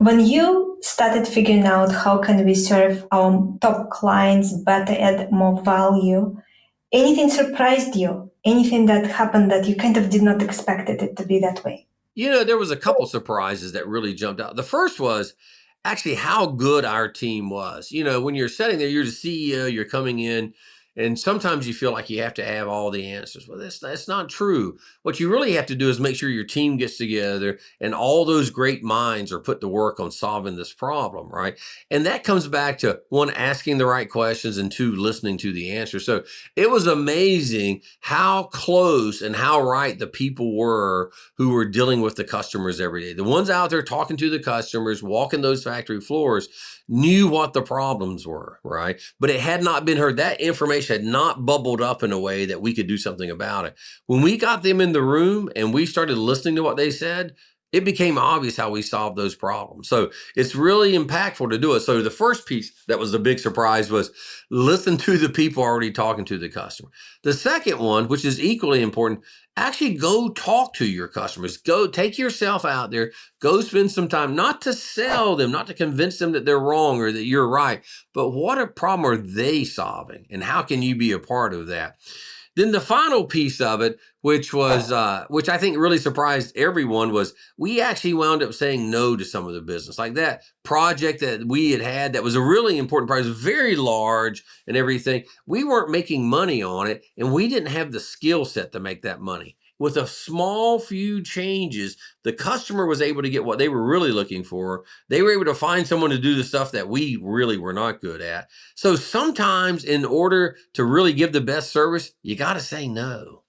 When you started figuring out how can we serve our top clients better, add more value, anything surprised you? Anything that happened that you kind of did not expect it to be that way? There was a couple surprises that really jumped out. The first was actually how good our team was. When you're sitting there, you're the CEO, you're coming in, and sometimes you feel like you have to have all the answers. Well, that's not true. What you really have to do is make sure your team gets together and all those great minds are put to work on solving this problem, right? And that comes back to one, asking the right questions, and two, listening to the answer. So it was amazing how close and how right the people were who were dealing with the customers every day. The ones out there talking to the customers, walking those factory floors, knew what the problems were, right? But it had not been heard. That information had not bubbled up in a way that we could do something about it. When we got them in the room and we started listening to what they said, it became obvious how we solved those problems. So it's really impactful to do it. So the first piece that was the big surprise was listen to the people already talking to the customer. The second one, which is equally important, actually go talk to your customers. Go take yourself out there, go spend some time, not to sell them, not to convince them that they're wrong or that you're right, but what a problem are they solving and how can you be a part of that? Then the final piece of it, which I think really surprised everyone, was we actually wound up saying no to some of the business. Like that project that we had that was a really important project, very large and everything. We weren't making money on it, and we didn't have the skill set to make that money. With a small few changes, the customer was able to get what they were really looking for. They were able to find someone to do the stuff that we really were not good at. So sometimes in order to really give the best service, you got to say no.